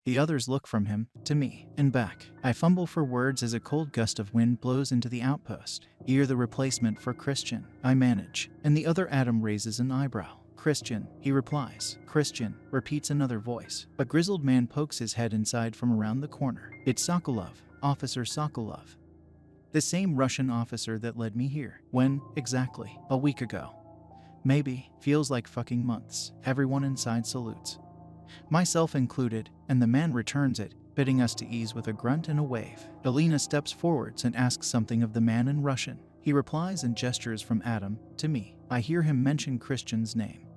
The others look from him to me and back. I fumble for words as a cold gust of wind blows into the outpost. You're the replacement for Christian, I manage, and the other Adam raises an eyebrow. Christian, he replies. Christian, repeats another voice. A grizzled man pokes his head inside from around the corner. It's Sokolov, Officer Sokolov. The same Russian officer that led me here. When, exactly? A week ago. Maybe. Feels like fucking months. Everyone inside salutes, myself included, and the man returns it, bidding us to ease with a grunt and a wave. Alina steps forwards and asks something of the man in Russian. He replies and gestures from Adam to me. I hear him mention Christian's name,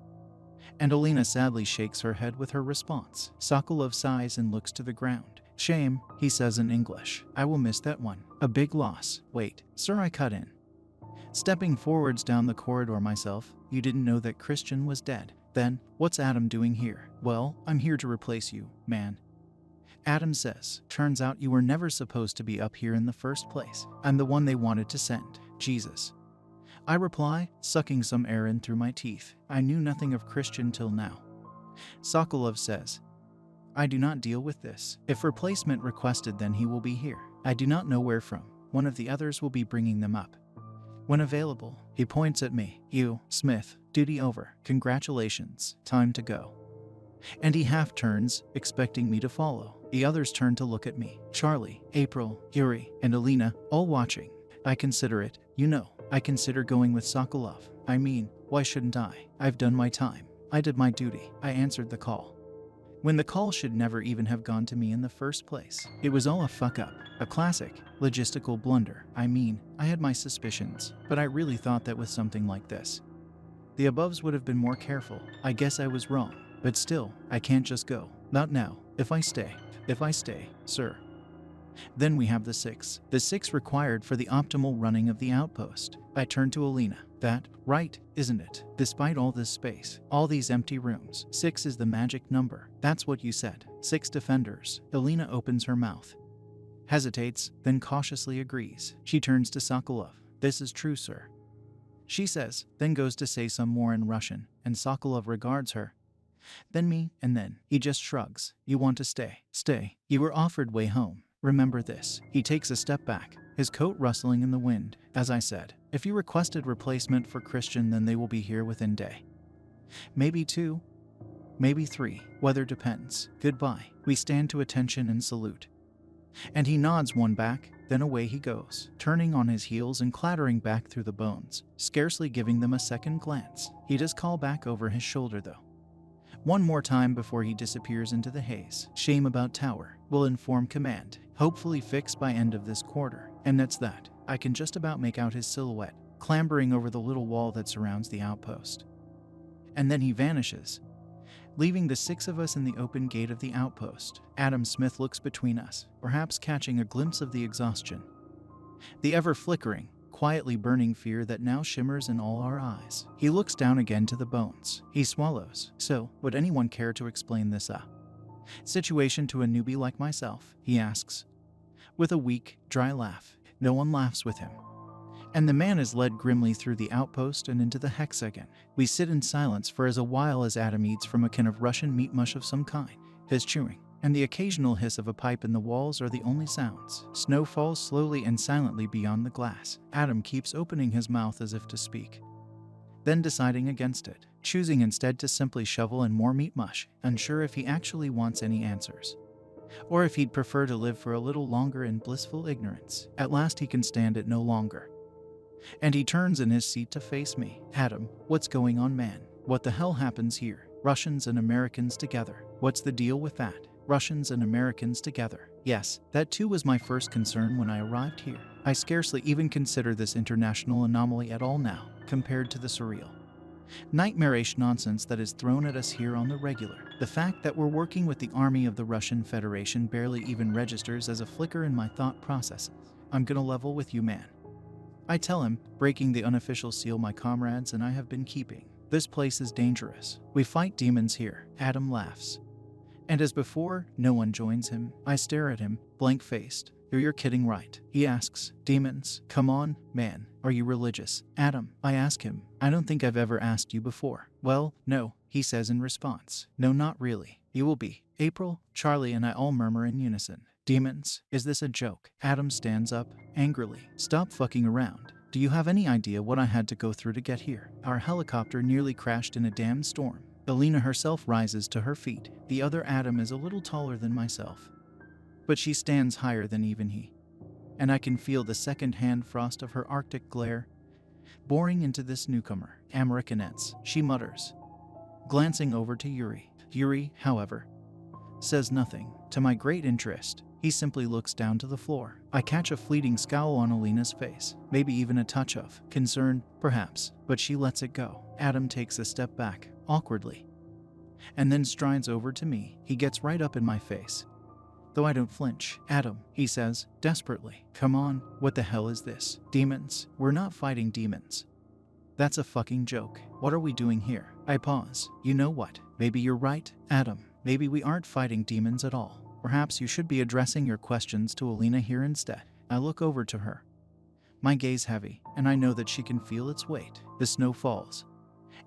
and Alina sadly shakes her head with her response. Sokolov sighs and looks to the ground. Shame, he says in English. I will miss that one. A big loss. Wait, sir, I cut in, stepping forwards down the corridor myself. You didn't know that Christian was dead? Then, what's Adam doing here? Well, I'm here to replace you, man. Adam says, turns out you were never supposed to be up here in the first place. I'm the one they wanted to send. Jesus. I reply, sucking some air in through my teeth. I knew nothing of Christian till now. Sokolov says, I do not deal with this. If replacement requested, then he will be here. I do not know where from. One of the others will be bringing them up when available. He points at me. You, Smith, duty over. Congratulations. Time to go. And he half turns, expecting me to follow. The others turn to look at me. Charlie, April, Yuri, and Alina, all watching. I consider it, I consider going with Sokolov. I mean, why shouldn't I? I've done my time. I did my duty. I answered the call, when the call should never even have gone to me in the first place. It was all a fuck-up, a classic, logistical blunder. I mean, I had my suspicions, but I really thought that with something like this, the aboves would have been more careful. I guess I was wrong, but still, I can't just go. Not now. If I stay, sir. Then we have the six required for the optimal running of the outpost. I turn to Alina. That, right, isn't it? Despite all this space, all these empty rooms, 6 is the magic number. That's what you said. 6 defenders. Alina opens her mouth, hesitates, then cautiously agrees. She turns to Sokolov. This is true, sir, she says, then goes to say some more in Russian, and Sokolov regards her, then me, and then he just shrugs. You want to stay? Stay. You were offered way home. Remember this. He takes a step back, his coat rustling in the wind. As I said, if you requested replacement for Christian, then they will be here within day. Maybe 2, maybe 3. Weather depends. Goodbye. We stand to attention and salute. And he nods one back, then away he goes, turning on his heels and clattering back through the bones, scarcely giving them a second glance. He does call back over his shoulder though, one more time before he disappears into the haze. Shame about tower. Will inform command. Hopefully fixed by end of this quarter. And that's that. I can just about make out his silhouette, clambering over the little wall that surrounds the outpost. And then he vanishes, leaving the 6 of us in the open gate of the outpost. Adam Smith looks between us, perhaps catching a glimpse of the exhaustion, the ever-flickering, quietly burning fear that now shimmers in all our eyes. He looks down again to the bones. He swallows. So, would anyone care to explain this situation to a newbie like myself? He asks, with a weak, dry laugh. No one laughs with him, and the man is led grimly through the outpost and into the hexagon. We sit in silence for as a while as Adam eats from a can of Russian meat mush of some kind. His chewing and the occasional hiss of a pipe in the walls are the only sounds. Snow falls slowly and silently beyond the glass. Adam keeps opening his mouth as if to speak, then deciding against it, choosing instead to simply shovel in more meat mush, unsure if he actually wants any answers, or if he'd prefer to live for a little longer in blissful ignorance. At last he can stand it no longer, and he turns in his seat to face me. Adam, what's going on, man? What the hell happens here? Russians and Americans together. What's the deal with that? Russians and Americans together. Yes, that too was my first concern when I arrived here. I scarcely even consider this international anomaly at all now, compared to the surreal, nightmarish nonsense that is thrown at us here on the regular. The fact that we're working with the army of the Russian Federation barely even registers as a flicker in my thought processes. I'm gonna level with you, man, I tell him, breaking the unofficial seal my comrades and I have been keeping. This place is dangerous. We fight demons here. Adam laughs, and as before, no one joins him. I stare at him, blank-faced. You're kidding, right? He asks. Demons? Come on, man. Are you religious? Adam, I ask him. I don't think I've ever asked you before. Well, no, he says in response. No, not really. You will be. April, Charlie, and I all murmur in unison. Demons? Is this a joke? Adam stands up, angrily. Stop fucking around. Do you have any idea what I had to go through to get here? Our helicopter nearly crashed in a damn storm. Alina herself rises to her feet. The other Adam is a little taller than myself, but she stands higher than even he. And I can feel the second-hand frost of her arctic glare boring into this newcomer. Americanets, she mutters, glancing over to Yuri. Yuri, however, says nothing. To my great interest, he simply looks down to the floor. I catch a fleeting scowl on Alina's face, maybe even a touch of concern, perhaps, but she lets it go. Adam takes a step back, awkwardly, and then strides over to me. He gets right up in my face, though I don't flinch. Adam, he says, desperately, come on, what the hell is this? Demons? We're not fighting demons. That's a fucking joke. What are we doing here? I pause. You know what? Maybe you're right, Adam. Maybe we aren't fighting demons at all. Perhaps you should be addressing your questions to Alina here instead. I look over to her, my gaze heavy, and I know that she can feel its weight. The snow falls,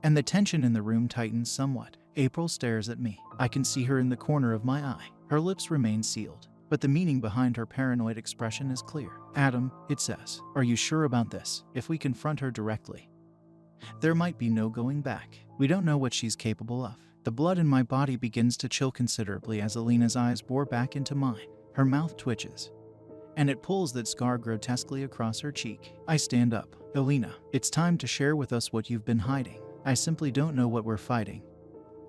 and the tension in the room tightens somewhat. April stares at me. I can see her in the corner of my eye. Her lips remain sealed, but the meaning behind her paranoid expression is clear. Adam, it says, are you sure about this? If we confront her directly, there might be no going back. We don't know what she's capable of. The blood in my body begins to chill considerably as Alina's eyes bore back into mine. Her mouth twitches, and it pulls that scar grotesquely across her cheek. I stand up. Alina, it's time to share with us what you've been hiding. I simply don't know what we're fighting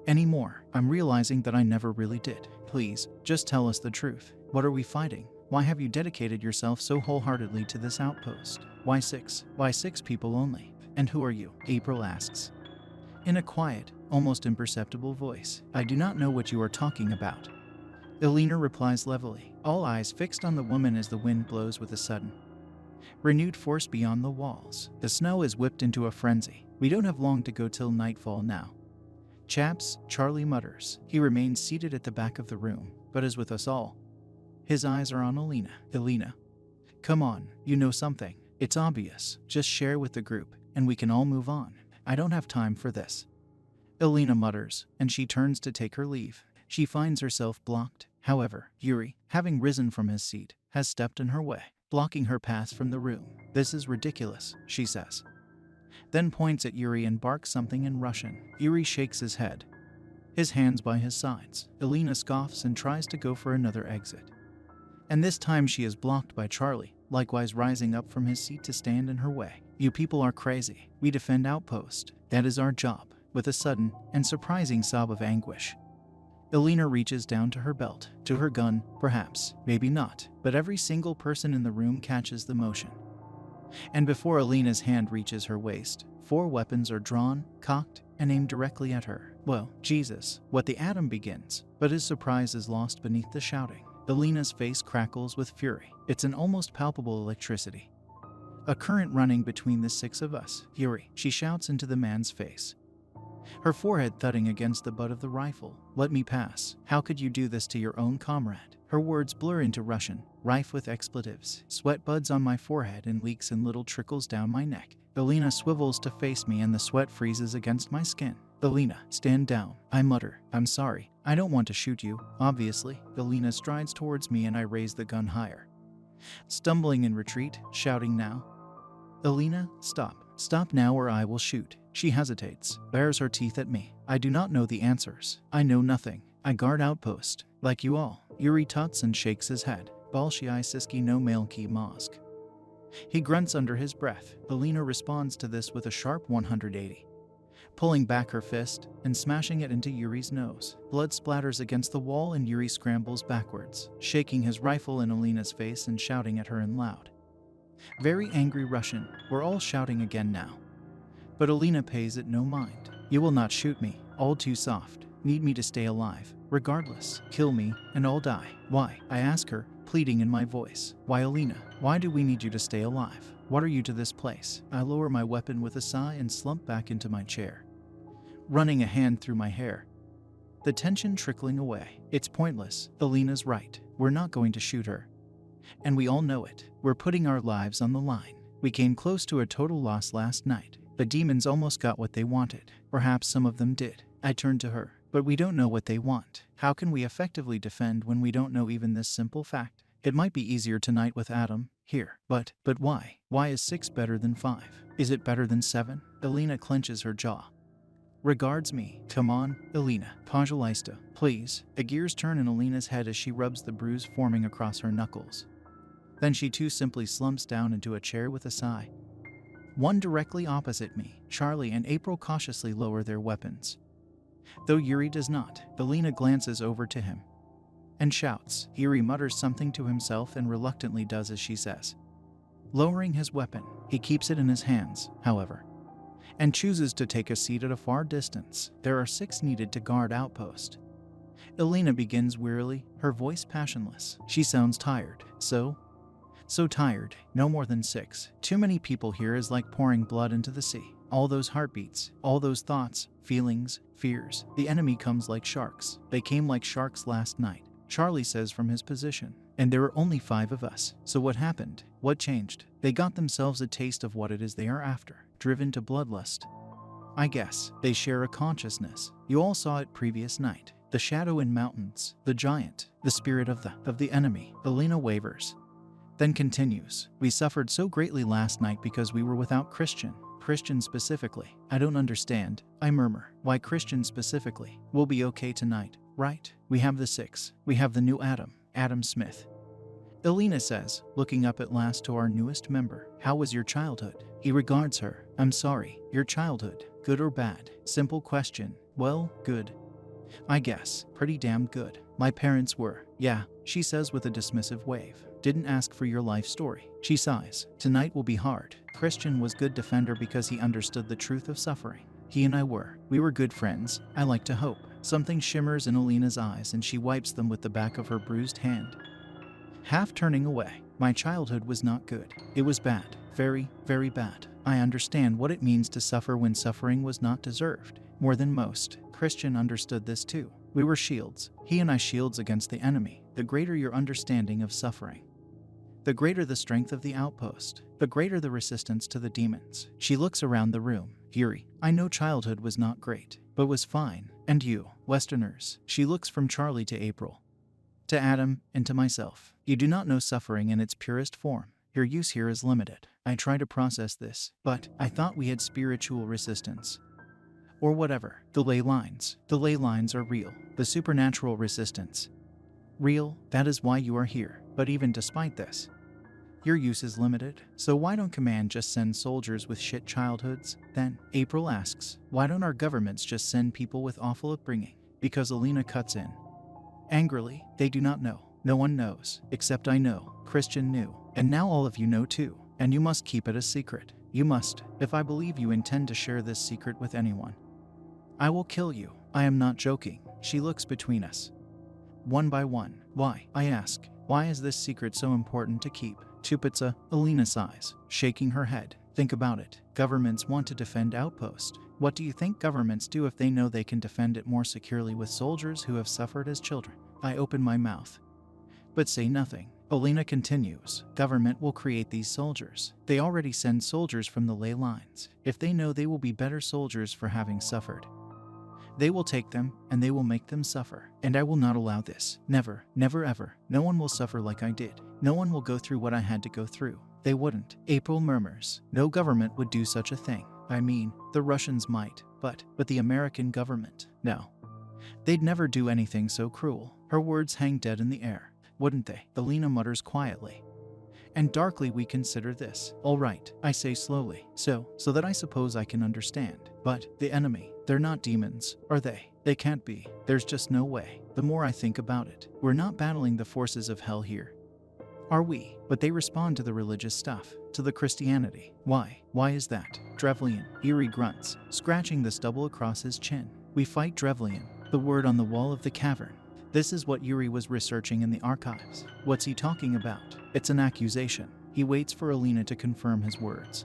anymore. I'm realizing that I never really did. Please, just tell us the truth. What are we fighting? Why have you dedicated yourself so wholeheartedly to this outpost? Why six? Why 6 people only? And who are you? April asks, in a quiet, almost imperceptible voice. I do not know what you are talking about. Alina replies levelly, all eyes fixed on the woman as the wind blows with a sudden, renewed force beyond the walls. The snow is whipped into a frenzy. We don't have long to go till nightfall now. Chaps, Charlie mutters. He remains seated at the back of the room, but as with us all, his eyes are on Alina. Alina, come on, you know something. It's obvious. Just share with the group, and we can all move on. I don't have time for this. Alina mutters, and she turns to take her leave. She finds herself blocked. However, Yuri, having risen from his seat, has stepped in her way, blocking her path from the room. This is ridiculous, she says, then points at Yuri and barks something in Russian. Yuri shakes his head, his hands by his sides. Alina scoffs and tries to go for another exit, and this time she is blocked by Charlie, likewise rising up from his seat to stand in her way. You people are crazy. We defend outpost. That is our job. With a sudden and surprising sob of anguish, Alina reaches down to her belt, to her gun, perhaps, maybe not, but every single person in the room catches the motion. And before Alina's hand reaches her waist, 4 weapons are drawn, cocked, and aimed directly at her. Well, Jesus, what the Adam begins, but his surprise is lost beneath the shouting. Alina's face crackles with fury. It's an almost palpable electricity, a current running between the 6 of us. Yuri, she shouts into the man's face, her forehead thudding against the butt of the rifle. Let me pass. How could you do this to your own comrade? Her words blur into Russian, rife with expletives. Sweat buds on my forehead and leaks in little trickles down my neck. Alina swivels to face me and the sweat freezes against my skin. Alina, stand down. I mutter, I'm sorry. I don't want to shoot you, obviously. Alina strides towards me and I raise the gun higher, stumbling in retreat, shouting now. Alina, stop. Stop now or I will shoot. She hesitates, bares her teeth at me. I do not know the answers. I know nothing. I guard outpost, like you all. Yuri tuts and shakes his head. Bolshoi Siski no Malki Mozg. He grunts under his breath. Alina responds to this with a sharp 180, pulling back her fist and smashing it into Yuri's nose. Blood splatters against the wall and Yuri scrambles backwards, shaking his rifle in Alina's face and shouting at her in loud, very angry Russian. We're all shouting again now, but Alina pays it no mind. You will not shoot me. All too soft. Need me to stay alive. Regardless. Kill me, and I'll die. Why? I ask her, pleading in my voice. Why, Alina? Why do we need you to stay alive? What are you to this place? I lower my weapon with a sigh and slump back into my chair, running a hand through my hair, the tension trickling away. It's pointless. Alina's right. We're not going to shoot her, and we all know it. We're putting our lives on the line. We came close to a total loss last night. The demons almost got what they wanted. Perhaps some of them did. I turn to her. but we don't know what they want. How can we effectively defend when we don't know even this simple fact? It might be easier tonight with Adam here, but why? Why is 6 better than 5? Is it better than 7? Elena clenches her jaw. Regards me. Come on, Elena. Pajalaista, please. A gears turn in Elena's head as she rubs the bruise forming across her knuckles. Then she too simply slumps down into a chair with a sigh. One directly opposite me, Charlie and April cautiously lower their weapons. Though Yuri does not, Elena glances over to him and shouts. Yuri mutters something to himself and reluctantly does as she says. Lowering his weapon, he keeps it in his hands, however, and chooses to take a seat at a far distance. There are 6 needed to guard outpost. Elena begins wearily, her voice passionless. She sounds tired. So tired. No more than 6. Too many people here is like pouring blood into the sea. All those heartbeats, all those thoughts, feelings, fears. The enemy comes like sharks. They came like sharks last night, Charlie says from his position. And there are only 5 of us. So what happened? What changed? They got themselves a taste of what it is they are after, driven to bloodlust. I guess they share a consciousness. You all saw it previous night. The shadow in mountains, the giant, the spirit of the enemy. Elena wavers, then continues. We suffered so greatly last night because we were without Christian specifically. I don't understand, I murmur. Why Christian specifically? We'll be okay tonight, right? We have the 6. We have the new Adam Smith. Elena says, looking up at last to our newest member. How was your childhood? He regards her. I'm sorry, your childhood, good or bad? Simple question. Well, good. I guess, pretty damn good. My parents were, yeah, she says with a dismissive wave. Didn't ask for your life story. She sighs. Tonight will be hard. Christian was good defender because he understood the truth of suffering. He and we were good friends, I like to hope. Something shimmers in Elena's eyes and she wipes them with the back of her bruised hand. Half turning away. My childhood was not good. It was bad. Very, very bad. I understand what it means to suffer when suffering was not deserved. More than most. Christian understood this too. We were shields. He and I shields against the enemy. The greater your understanding of suffering, the greater the strength of the outpost, the greater the resistance to the demons. She looks around the room. Yuri, I know childhood was not great, but was fine. And you, Westerners. She looks from Charlie to April, to Adam, and to myself. You do not know suffering in its purest form. Your use here is limited. I try to process this, but I thought we had spiritual resistance. Or whatever. The ley lines. The ley lines are real. The supernatural resistance. Real, that is why you are here. But even despite this, your use is limited. So why don't command just send soldiers with shit childhoods? Then, April asks, why don't our governments just send people with awful upbringing? Because Elena cuts in. Angrily, they do not know. No one knows, except I know. Christian knew. And now all of you know too. And you must keep it a secret. You must, if I believe you intend to share this secret with anyone. I will kill you. I am not joking. She looks between us. One by one. Why? I ask. Why is this secret so important to keep? Tupitsa, Elena sighs, shaking her head. Think about it. Governments want to defend outpost. What do you think governments do if they know they can defend it more securely with soldiers who have suffered as children? I open my mouth, but say nothing. Elena continues. Government will create these soldiers. They already send soldiers from the ley lines. If they know they will be better soldiers for having suffered, they will take them, and they will make them suffer. And I will not allow this. Never, never ever. No one will suffer like I did. No one will go through what I had to go through. They wouldn't. April murmurs. No government would do such a thing. I mean, the Russians might, but the American government? No. They'd never do anything so cruel. Her words hang dead in the air. Wouldn't they? Elena mutters quietly. And darkly we consider this. All right, I say slowly, so that I suppose I can understand. But the enemy, they're not demons, are they? They can't be. There's just no way. The more I think about it, we're not battling the forces of hell here, are we? But they respond to the religious stuff, to the Christianity. Why? Why is that? Drevlian, Yuri grunts, scratching the stubble across his chin. We fight Drevlian, the word on the wall of the cavern. This is what Yuri was researching in the archives. What's he talking about? It's an accusation. He waits for Elena to confirm his words.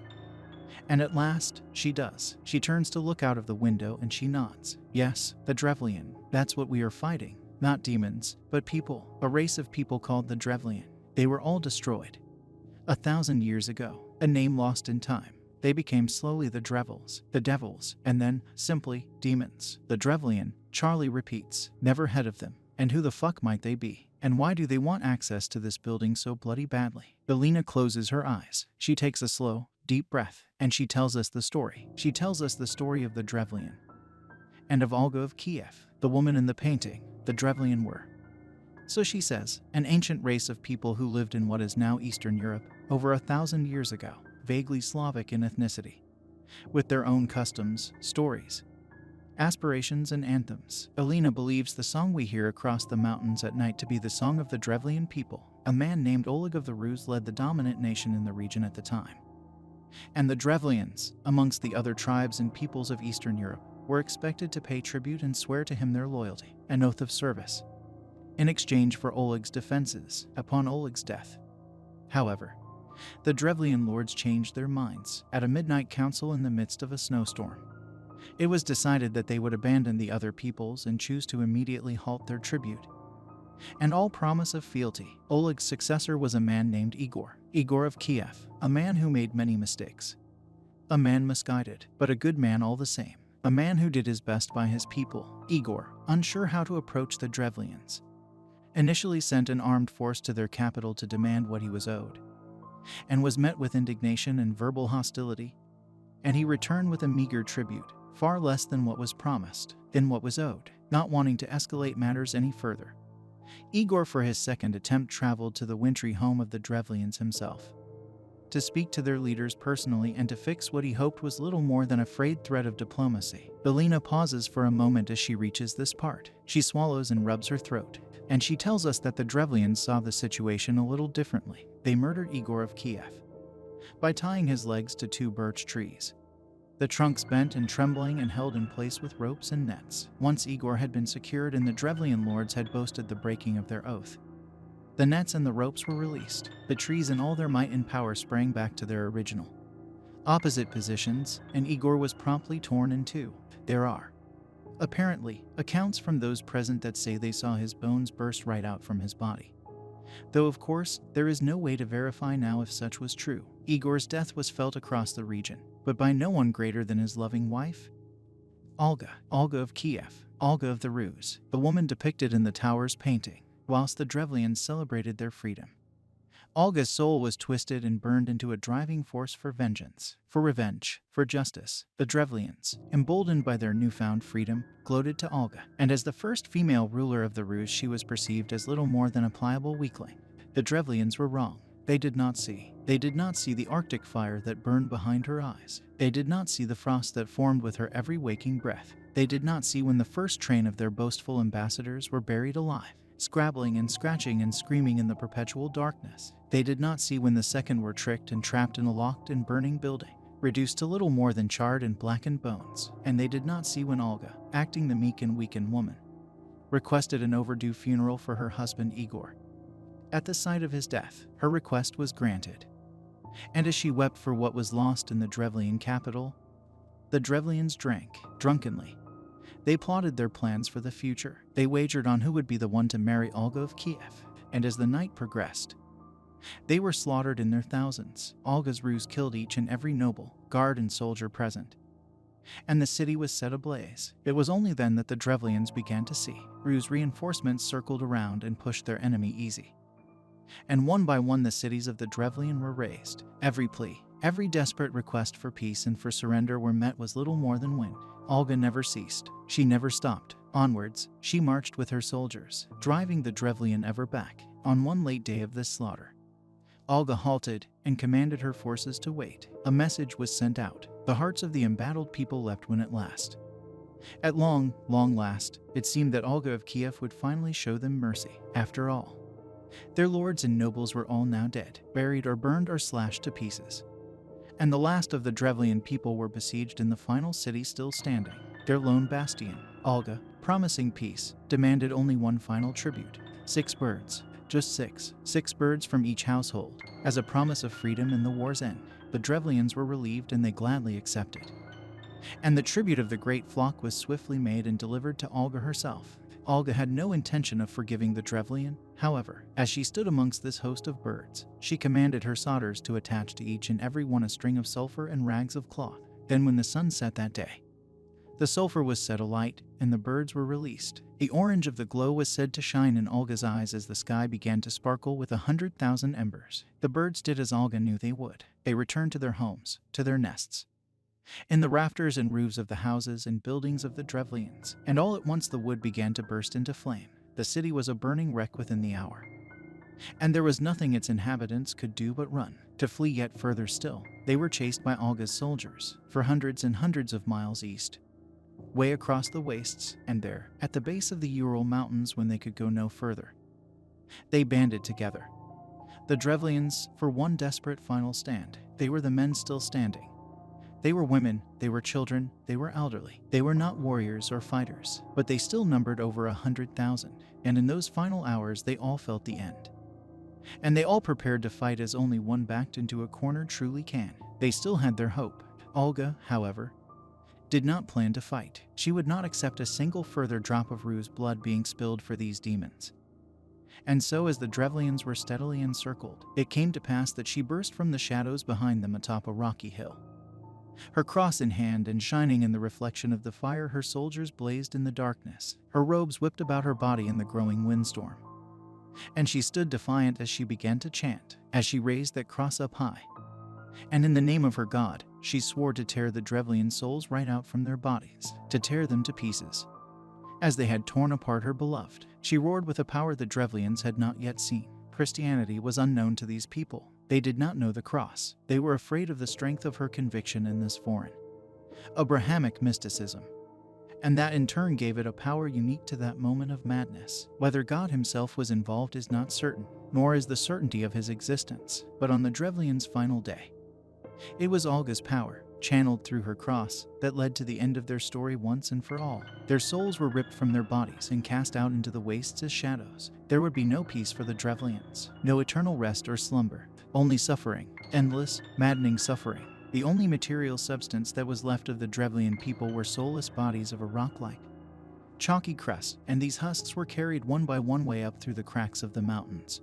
And at last, she does. She turns to look out of the window and she nods. Yes, the Drevlian. That's what we are fighting. Not demons, but people. A race of people called the Drevlian. They were all destroyed 1,000 years ago. A name lost in time. They became slowly the Drevils, the devils, and then, simply, demons. The Drevlian, Charlie repeats, never heard of them. And who the fuck might they be? And why do they want access to this building so bloody badly? Belina closes her eyes. She takes a slow, deep breath, and she tells us the story. She tells us the story of the Drevlian. And of Olga of Kiev, the woman in the painting. The Drevlian were, so she says, an ancient race of people who lived in what is now Eastern Europe, over 1,000 years ago, vaguely Slavic in ethnicity, with their own customs, stories, aspirations, and anthems. Alina believes the song we hear across the mountains at night to be the song of the Drevlian people. A man named Oleg of the Rus led the dominant nation in the region at the time. And the Drevlians, amongst the other tribes and peoples of Eastern Europe, were expected to pay tribute and swear to him their loyalty, an oath of service, in exchange for Oleg's defenses upon Oleg's death. However, the Drevlian lords changed their minds at a midnight council in the midst of a snowstorm. It was decided that they would abandon the other peoples and choose to immediately halt their tribute and all promise of fealty. Oleg's successor was a man named Igor of Kiev, a man who made many mistakes, a man misguided, but a good man all the same, a man who did his best by his people. Igor, unsure how to approach the Drevlians, initially sent an armed force to their capital to demand what he was owed, and was met with indignation and verbal hostility, and he returned with a meager tribute, far less than what was promised, than what was owed. Not wanting to escalate matters any further, Igor for his second attempt traveled to the wintry home of the Drevlians himself, to speak to their leaders personally and to fix what he hoped was little more than a frayed thread of diplomacy. Belina pauses for a moment as she reaches this part. She swallows and rubs her throat, and she tells us that the Drevlians saw the situation a little differently. They murdered Igor of Kiev by tying his legs to 2 birch trees, the trunks bent and trembling and held in place with ropes and nets. Once Igor had been secured and the Drevlian lords had boasted the breaking of their oath, the nets and the ropes were released. The trees in all their might and power sprang back to their original opposite positions, and Igor was promptly torn in two. There are, apparently, accounts from those present that say they saw his bones burst right out from his body, though of course there is no way to verify now if such was true. Igor's death was felt across the region, but by no one greater than his loving wife, Olga of Kiev, Olga of the Rus, the woman depicted in the tower's painting. Whilst the Drevlians celebrated their freedom, Olga's soul was twisted and burned into a driving force for vengeance, for revenge, for justice. The Drevlians, emboldened by their newfound freedom, gloated to Olga, and as the first female ruler of the Rus she was perceived as little more than a pliable weakling. The Drevlians were wrong. They did not see the Arctic fire that burned behind her eyes. They did not see the frost that formed with her every waking breath. They did not see when the first train of their boastful ambassadors were buried alive, scrabbling and scratching and screaming in the perpetual darkness. They did not see when the second were tricked and trapped in a locked and burning building, reduced to little more than charred and blackened bones. And they did not see when Olga, acting the meek and weakened woman, requested an overdue funeral for her husband Igor. At the sight of his death, her request was granted. And as she wept for what was lost in the Drevlian capital, the Drevlians drank, drunkenly. They plotted their plans for the future. They wagered on who would be the one to marry Olga of Kiev. And as the night progressed, they were slaughtered in their thousands. Olga's Rus killed each and every noble, guard, and soldier present, and the city was set ablaze. It was only then that the Drevlians began to see. Rus reinforcements circled around and pushed their enemy easy. And one by one the cities of the Drevlian were razed. Every plea, every desperate request for peace and for surrender were met with little more than wind. Olga never ceased. She never stopped. Onwards, she marched with her soldiers, driving the Drevlian ever back. On one late day of this slaughter, Olga halted and commanded her forces to wait. A message was sent out. The hearts of the embattled people leapt when at last, at long last, it seemed that Olga of Kiev would finally show them mercy. After all, their lords and nobles were all now dead, buried or burned or slashed to pieces. And the last of the Drevlian people were besieged in the final city still standing, their lone bastion. Olga, promising peace, demanded only one final tribute. 6 birds. Just 6. 6 birds from each household, as a promise of freedom and the war's end. The Drevlians were relieved and they gladly accepted. And the tribute of the great flock was swiftly made and delivered to Olga herself. Olga had no intention of forgiving the Drevlian. However, as she stood amongst this host of birds, she commanded her solders to attach to each and every one a string of sulfur and rags of cloth. Then when the sun set that day, the sulfur was set alight, and the birds were released. The orange of the glow was said to shine in Olga's eyes as the sky began to sparkle with 100,000 embers. The birds did as Olga knew they would. They returned to their homes, to their nests, in the rafters and roofs of the houses and buildings of the Drevlians. And all at once the wood began to burst into flame. The city was a burning wreck within the hour, and there was nothing its inhabitants could do but run, to flee yet further still. They were chased by Olga's soldiers, for hundreds and hundreds of miles east, way across the wastes, and there, at the base of the Ural Mountains when they could go no further, they banded together, the Drevlians, for one desperate final stand. They were the men still standing. They were women, they were children, they were elderly. They were not warriors or fighters, but they still numbered over 100,000, and in those final hours they all felt the end. And they all prepared to fight as only one backed into a corner truly can. They still had their hope. Olga, however, did not plan to fight. She would not accept a single further drop of Rue's blood being spilled for these demons. And so as the Drevlians were steadily encircled, it came to pass that she burst from the shadows behind them atop a rocky hill. Her cross in hand and shining in the reflection of the fire her soldiers blazed in the darkness. Her robes whipped about her body in the growing windstorm. And she stood defiant as she began to chant, as she raised that cross up high. And in the name of her God, she swore to tear the Drevlian souls right out from their bodies, to tear them to pieces, as they had torn apart her beloved. She roared with a power the Drevlians had not yet seen. Christianity was unknown to these people. They did not know the cross. They were afraid of the strength of her conviction in this foreign, Abrahamic mysticism, and that in turn gave it a power unique to that moment of madness. Whether God himself was involved is not certain, nor is the certainty of his existence. But on the Drevlians' final day, it was Olga's power, channeled through her cross, that led to the end of their story once and for all. Their souls were ripped from their bodies and cast out into the wastes as shadows. There would be no peace for the Drevlians, no eternal rest or slumber, only suffering, endless, maddening suffering. The only material substance that was left of the Drevlian people were soulless bodies of a rock-like, chalky crust, and these husks were carried one by one way up through the cracks of the mountains,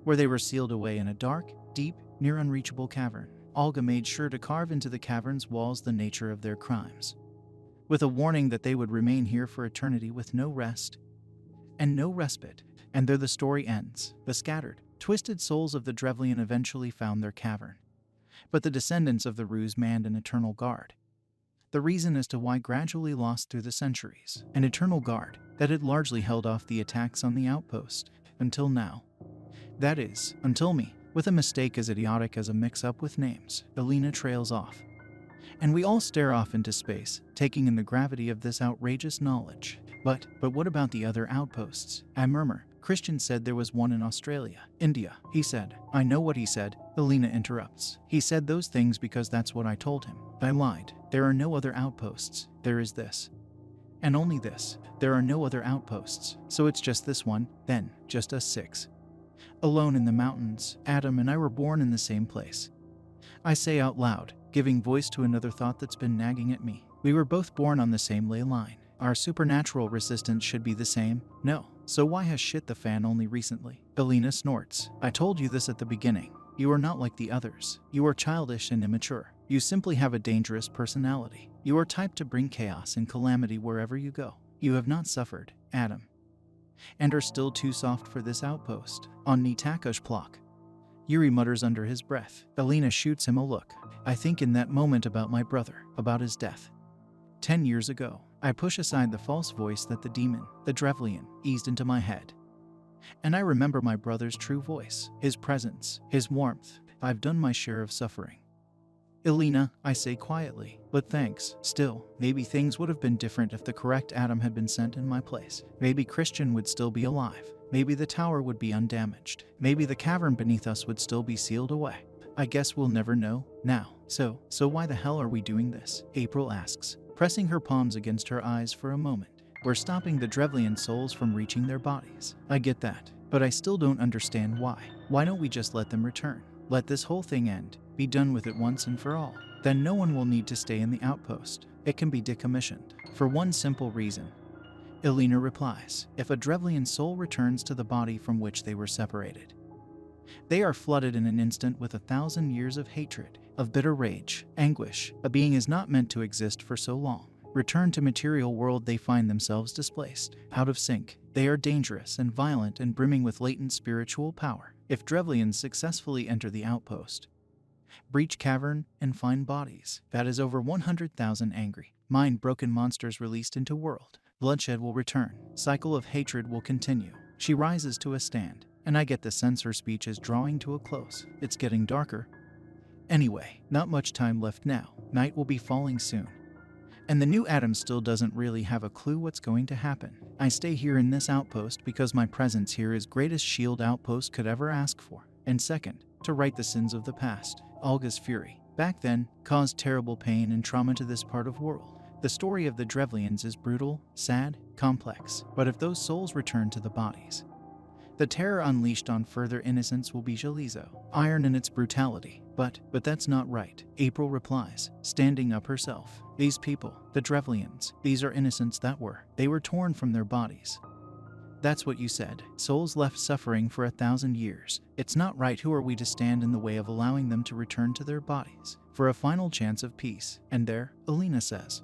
where they were sealed away in a dark, deep, near unreachable cavern. Olga made sure to carve into the cavern's walls the nature of their crimes, with a warning that they would remain here for eternity with no rest and no respite. And there the story ends. The scattered, twisted souls of the Drevlian eventually found their cavern, but the descendants of the Ruse manned an eternal guard. The reason as to why gradually lost through the centuries, an eternal guard that had largely held off the attacks on the outpost, until now. That is, until me, with a mistake as idiotic as a mix-up with names. Elena trails off, and we all stare off into space, taking in the gravity of this outrageous knowledge. But what about the other outposts? I murmur. Christian said there was one in Australia. India, he said. I know what he said, Elena interrupts. He said those things because that's what I told him. I lied. There are no other outposts. There is this, and only this. There are no other outposts. So it's just this one, then, just us six. Alone in the mountains, Adam and I were born in the same place. I say out loud, giving voice to another thought that's been nagging at me. We were both born on the same ley line. Our supernatural resistance should be the same. No. So why has shit the fan only recently? Elena snorts. I told you this at the beginning. You are not like the others. You are childish and immature. You simply have a dangerous personality. You are typed to bring chaos and calamity wherever you go. You have not suffered, Adam, and are still too soft for this outpost. On ni takash plok. Yuri mutters under his breath. Elena shoots him a look. I think in that moment about my brother, about his death 10 years ago. I push aside the false voice that the demon, the Drevlian, eased into my head. And I remember my brother's true voice, his presence, his warmth. I've done my share of suffering, Elena, I say quietly, but thanks. Still, maybe things would have been different if the correct Adam had been sent in my place. Maybe Christian would still be alive. Maybe the tower would be undamaged. Maybe the cavern beneath us would still be sealed away. I guess we'll never know now. So why the hell are we doing this? April asks, pressing her palms against her eyes for a moment. We're stopping the Drevlian souls from reaching their bodies. I get that, but I still don't understand why. Why don't we just let them return? Let this whole thing end. Be done with it once and for all. Then no one will need to stay in the outpost. It can be decommissioned. For one simple reason. Elena replies, if a Drevlian soul returns to the body from which they were separated, they are flooded in an instant with 1,000 years of hatred, of bitter rage, anguish. A being is not meant to exist for so long. Return to material world, they find themselves displaced, out of sync. They are dangerous and violent and brimming with latent spiritual power. If Drevlians successfully enter the outpost, breach cavern, and find bodies, that is over 100,000 angry, mind-broken monsters released into world, bloodshed will return. Cycle of hatred will continue. She rises to a stand, and I get the sense her speech is drawing to a close. It's getting darker. Anyway, not much time left now. Night will be falling soon. And the new Adam still doesn't really have a clue what's going to happen. I stay here in this outpost because my presence here is greatest shield outpost could ever ask for. And second, to right the sins of the past. Olga's fury, back then, caused terrible pain and trauma to this part of world. The story of the Drevlians is brutal, sad, complex. But if those souls return to the bodies, the terror unleashed on further innocents will be Jalizo, iron in its brutality. But that's not right, April replies, standing up herself. These people, the Drevlians, these are innocents they were torn from their bodies. That's what you said, souls left suffering for 1,000 years. It's not right. Who are we to stand in the way of allowing them to return to their bodies for a final chance of peace? And there, Elena says,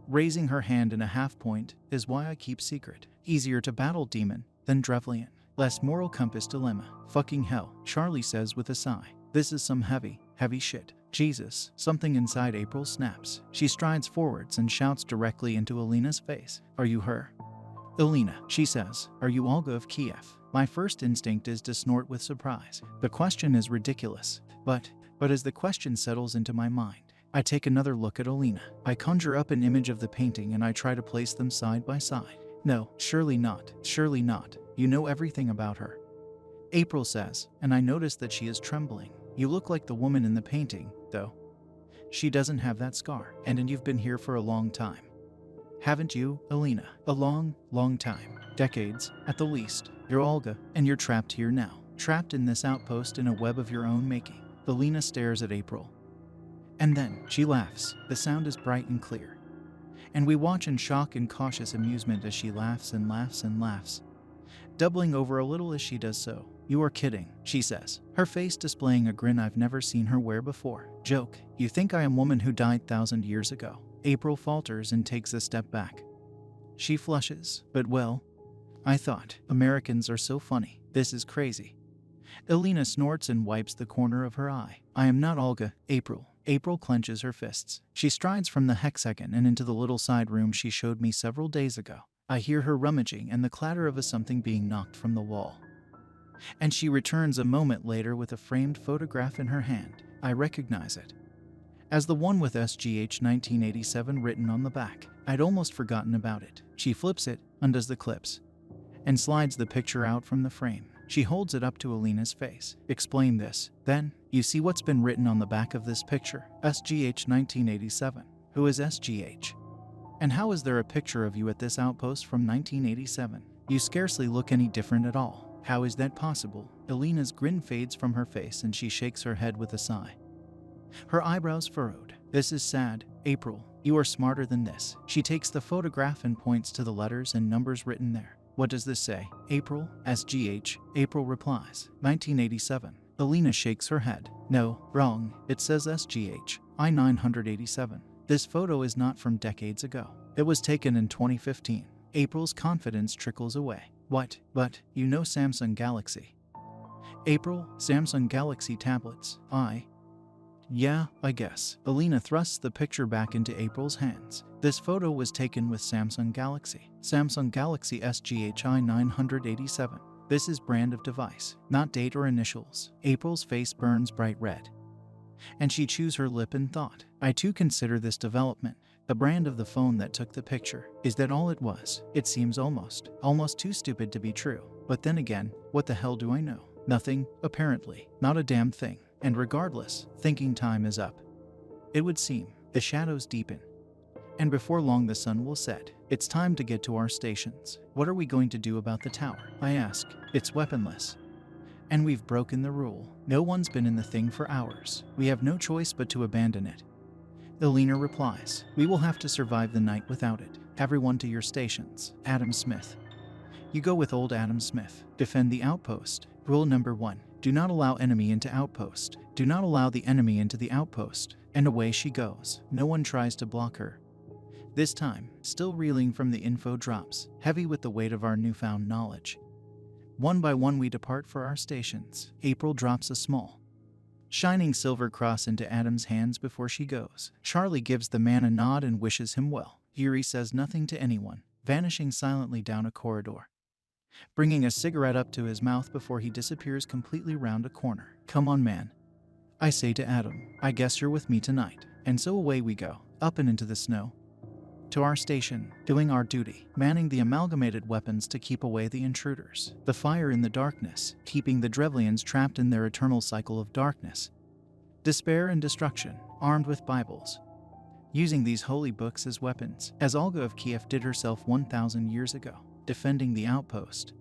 raising her hand in a half point, is why I keep secret. Easier to battle demon than Drevlian. Less moral compass dilemma. Fucking hell, Charlie says with a sigh. This is some heavy shit. Jesus, something inside April snaps. She strides forwards and shouts directly into Elena's face. Are you her? Elena, she says, are you Olga of Kiev? My first instinct is to snort with surprise. The question is ridiculous. But as the question settles into my mind, I take another look at Elena. I conjure up an image of the painting and I try to place them side by side. No, surely not. Surely not. You know everything about her, April says, and I notice that she is trembling. You look like the woman in the painting, though. She doesn't have that scar. And you've been here for a long time. Haven't you, Elena? A long, long time. Decades, at the least. You're Olga, and you're trapped here now. Trapped in this outpost in a web of your own making. Elena stares at April. And then, she laughs. The sound is bright and clear. And we watch in shock and cautious amusement as she laughs and laughs and laughs, doubling over a little as she does so. You are kidding, she says, her face displaying a grin I've never seen her wear before. Joke. You think I am woman who died 1,000 years ago? April falters and takes a step back. She flushes. But well, I thought, Americans are so funny. This is crazy. Elena snorts and wipes the corner of her eye. I am not Olga, April. April clenches her fists. She strides from the hexagon and into the little side room she showed me several days ago. I hear her rummaging and the clatter of something being knocked from the wall. And she returns a moment later with a framed photograph in her hand. I recognize it as the one with SGH 1987 written on the back. I'd almost forgotten about it. She flips it, undoes the clips, and slides the picture out from the frame. She holds it up to Elena's face. Explain this. Then, you see what's been written on the back of this picture? SGH 1987. Who is SGH? And how is there a picture of you at this outpost from 1987? You scarcely look any different at all. How is that possible? Elena's grin fades from her face and she shakes her head with a sigh. Her eyebrows furrowed. This is sad, April. You are smarter than this. She takes the photograph and points to the letters and numbers written there. What does this say? April, SGH. April replies, 1987. Elena shakes her head. No, wrong. It says SGH, I-987. This photo is not from decades ago. It was taken in 2015. April's confidence trickles away. What? But, you know Samsung Galaxy. April, Samsung Galaxy tablets. Yeah, I guess. Elena thrusts the picture back into April's hands. This photo was taken with Samsung Galaxy. Samsung Galaxy SGH I-987. This is brand of device, not date or initials. April's face burns bright red, and she chews her lip in thought. I too consider this development. The brand of the phone that took the picture. Is that all it was? It seems almost too stupid to be true. But then again, what the hell do I know? Nothing, apparently. Not a damn thing. And regardless, thinking time is up. It would seem. The shadows deepen, and before long the sun will set. It's time to get to our stations. What are we going to do about the tower? I ask. It's weaponless, and we've broken the rule. No one's been in the thing for hours. We have no choice but to abandon it. Elena replies, we will have to survive the night without it. Everyone to your stations. Adam Smith. You go with old Adam Smith. Defend the outpost. Rule number 1. Do not allow enemy into outpost. Do not allow the enemy into the outpost. And away she goes. No one tries to block her. This time, still reeling from the info drops, heavy with the weight of our newfound knowledge. One by one we depart for our stations. April drops a small, shining silver cross into Adam's hands before she goes. Charlie gives the man a nod and wishes him well. Yuri says nothing to anyone, vanishing silently down a corridor, bringing a cigarette up to his mouth before he disappears completely round a corner. Come on, man, I say to Adam. I guess you're with me tonight. And so away we go, up and into the snow, to our station, doing our duty, manning the amalgamated weapons to keep away the intruders. The fire in the darkness, keeping the Drevlians trapped in their eternal cycle of darkness, despair and destruction, armed with Bibles, using these holy books as weapons, as Olga of Kiev did herself 1,000 years ago, defending the outpost,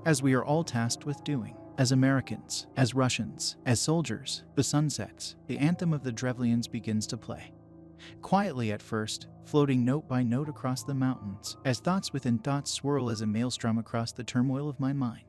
as we are all tasked with doing, as Americans, as Russians, as soldiers. The sun sets, the anthem of the Drevlians begins to play. Quietly at first, floating note by note across the mountains, as thoughts within thoughts swirl as a maelstrom across the turmoil of my mind.